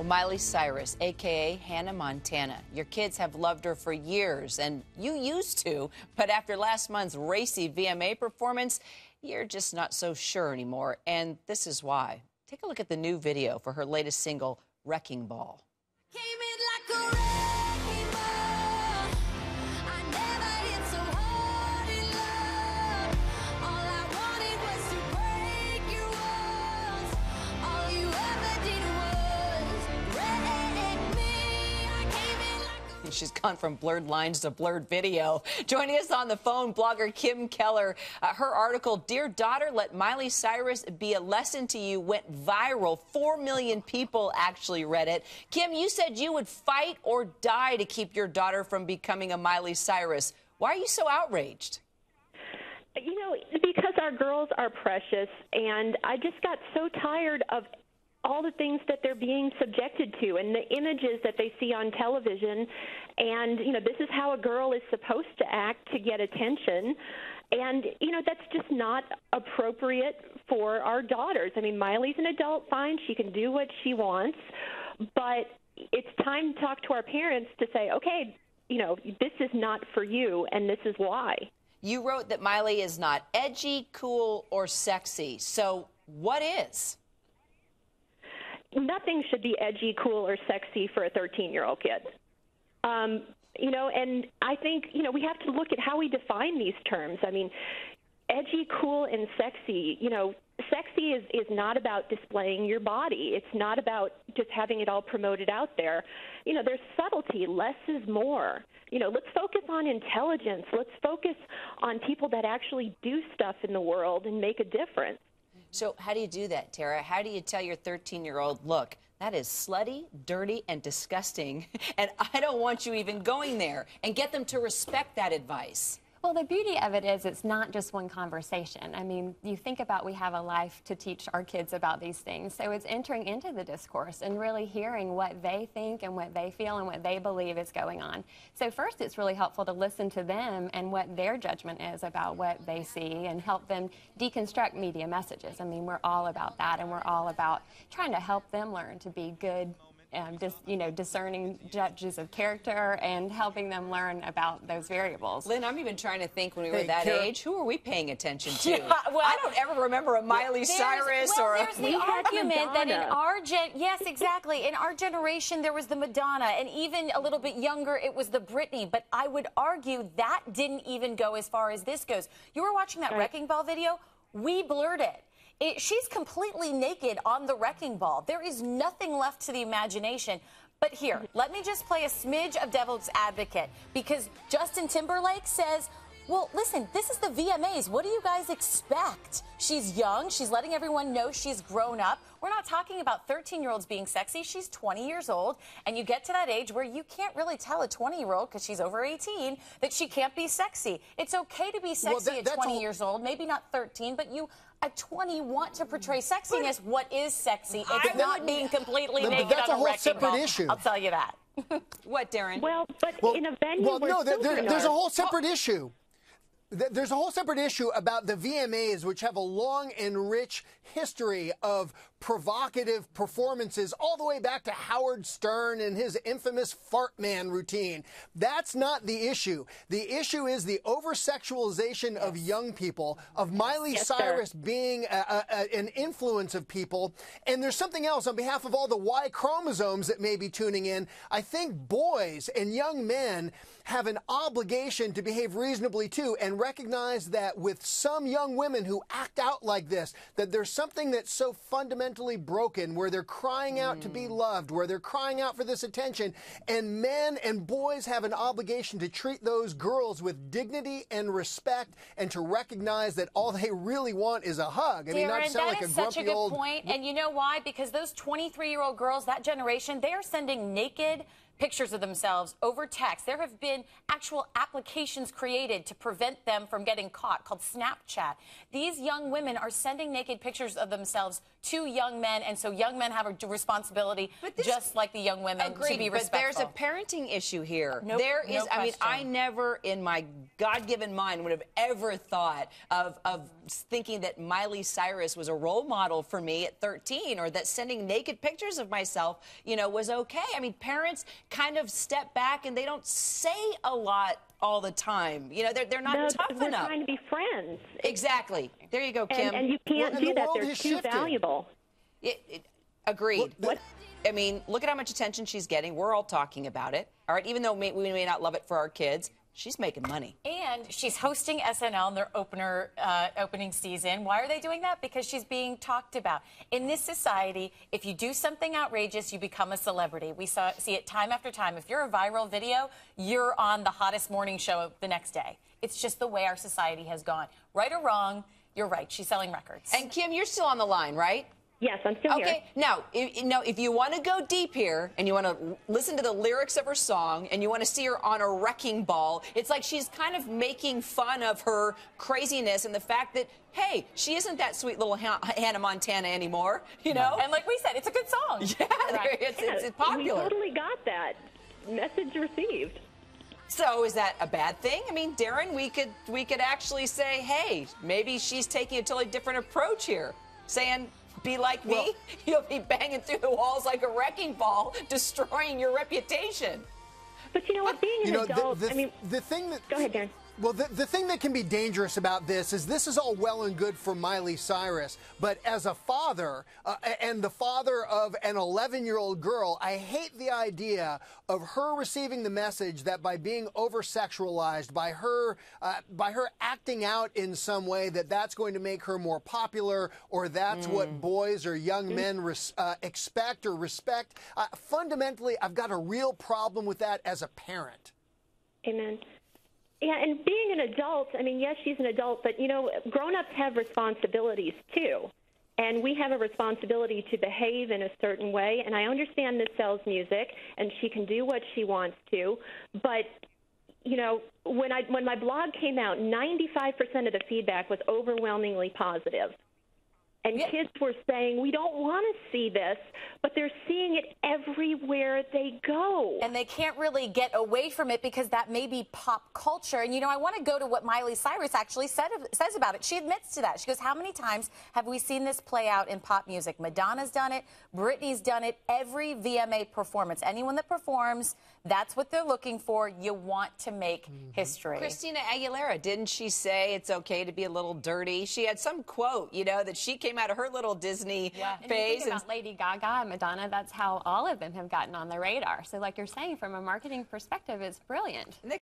Well, Miley Cyrus, a.k.a. Hannah Montana. Your kids have loved her for years, and you used to. But after last month's racy VMA performance, you're just not so sure anymore. And this is why. Take a look at the new video for her latest single, Wrecking Ball. Came in like a wrecking ball. I never hit so hard in love. All I wanted was to break your walls. All you ever did was wreck me. I came in like a... She's gone from blurred lines to blurred video. Joining us on the phone, blogger Kim Keller. Her article, Dear Daughter, Let Miley Cyrus Be a Lesson to You, went viral. 4 million people actually read it. Kim, you said you would fight or die to keep your daughter from becoming a Miley Cyrus. Why are you so outraged? You know, because our girls are precious, and I just got so tired of all the things that they're being subjected to and the images that they see on television. And, you know, this is how a girl is supposed to act to get attention. And, you know, that's just not appropriate for our daughters. I mean, Miley's an adult, fine. She can do what she wants. But it's time to talk to our parents to say, okay, you know, this is not for you, and this is why. You wrote that Miley is not edgy, cool, or sexy. So what is? Nothing should be edgy, cool, or sexy for a 13-year-old kid. You know, and I think, you know, we have to look at how we define these terms. I mean, edgy, cool, and sexy, you know, sexy is not about displaying your body. It's not about just having it all promoted out there. You know, there's subtlety. Less is more. You know, let's focus on intelligence. Let's focus on people that actually do stuff in the world and make a difference. So how do you do that, Tara? How do you tell your 13-year-old, look, that is slutty, dirty, and disgusting, and I don't want you even going there, and get them to respect that advice? Well, the beauty of it is it's not just one conversation. I mean, you think about we have a life to teach our kids about these things. So it's entering into the discourse and really hearing what they think and what they feel and what they believe is going on. So first, it's really helpful to listen to them and what their judgment is about what they see and help them deconstruct media messages. I mean, we're all about that, and we're all about trying to help them learn to be good, discerning judges of character and helping them learn about those variables. Lynn, I'm even trying to think when we were that age, who are we paying attention to? Yeah, well, I don't ever remember a Miley Cyrus or a... There's the argument that in our yes, exactly. In our generation, there was the Madonna, and even a little bit younger, it was the Britney. But I would argue that didn't even go as far as this goes. You were watching that Wrecking Ball video? We blurred it. She's completely naked on the wrecking ball. There is nothing left to the imagination. But here, let me just play a smidge of devil's advocate, because Justin Timberlake says, well, listen, this is the VMAs. What do you guys expect? She's young. She's letting everyone know she's grown up. We're not talking about 13-year-olds being sexy. She's 20 years old, and you get to that age where you can't really tell a 20-year-old, because she's over 18, that she can't be sexy. It's okay to be sexy at 20 years old, maybe not 13, but you at 20 want to portray sexiness. What is sexy? It's not being completely naked on a wrecking ball. Issue. I'll tell you that. What, Darren? Well, but in a venue there's a whole separate issue. There's a whole separate issue about the VMAs, which have a long and rich history of provocative performances all the way back to Howard Stern and his infamous fart man routine. That's not the issue. The issue is the over-sexualization of young people, of Miley Cyrus being an influence of people. And there's something else on behalf of all the Y chromosomes that may be tuning in. I think boys and young men have an obligation to behave reasonably too, and recognize that with some young women who act out like this, that there's something that's so fundamentally broken, where they're crying out to be loved, where they're crying out for this attention, and men and boys have an obligation to treat those girls with dignity and respect, and to recognize that all they really want is a hug. I mean, not to sound like a grumpy old... Such a good point, and you know why? Because those 23-year-old girls, that generation, they are sending naked pictures of themselves over text. There have been actual applications created to prevent them from getting caught called Snapchat. These young women are sending naked pictures of themselves to young men, and so young men have a responsibility just like the young women to be respectful. But there's a parenting issue here. Nope, there is, no I mean, I question. never in my God-given mind would have ever thought of thinking that Miley Cyrus was a role model for me at 13, or that sending naked pictures of myself, you know, was okay. I mean, parents kind of step back and they don't say a lot all the time. You know, they're not tough we're enough. trying to be friends. Exactly. There you go, Kim. And you can't Well, do the that. world They're has too shifted. valuable. Agreed. What- I mean, look at how much attention she's getting. We're all talking about it. All right, even though we may not love it for our kids, she's making money. And she's hosting SNL in their opening season. Why are they doing that? Because she's being talked about. In this society, if you do something outrageous, you become a celebrity. We see it time after time. If you're a viral video, you're on the hottest morning show the next day. It's just the way our society has gone. Right or wrong, you're right. She's selling records. And Kim, you're still on the line, right? Yes, I'm still here. Okay, now, if you want to go deep here and you want to listen to the lyrics of her song and you want to see her on a wrecking ball, it's like she's kind of making fun of her craziness and the fact that, hey, she isn't that sweet little Hannah Montana anymore, you know? And like we said, it's a good song. Yeah, Right. it's popular. We totally got that. Message received. So is that a bad thing? I mean, Darren, we could actually say, hey, maybe she's taking a totally different approach here, saying, be like me, you'll be banging through the walls like a wrecking ball, destroying your reputation. But you know what? Being an adult, I mean, the thing that go ahead, Darren. Well, the thing that can be dangerous about this is all well and good for Miley Cyrus, but as a father and the father of an 11-year-old girl, I hate the idea of her receiving the message that by being over-sexualized, by her acting out in some way, that's going to make her more popular, or that's what boys or young men expect or respect. Fundamentally, I've got a real problem with that as a parent. Amen. Yeah, and being an adult, I mean, yes, she's an adult, but, you know, grown-ups have responsibilities, too. And we have a responsibility to behave in a certain way. And I understand this sells music, and she can do what she wants to. But, you know, when my blog came out, 95% of the feedback was overwhelmingly positive. And kids were saying, we don't want to see this, but they're seeing it everywhere they go. And they can't really get away from it because that may be pop culture. And, you know, I want to go to what Miley Cyrus actually says about it. She admits to that. She goes, how many times have we seen this play out in pop music? Madonna's done it. Britney's done it. Every VMA performance. Anyone that performs, that's what they're looking for. You want to make history. Christina Aguilera, didn't she say it's okay to be a little dirty? She had some quote, you know, that she came out of her little Disney And you phase. think about Lady Gaga and Madonna, that's how all of them have gotten on the radar. So like you're saying, from a marketing perspective, it's brilliant.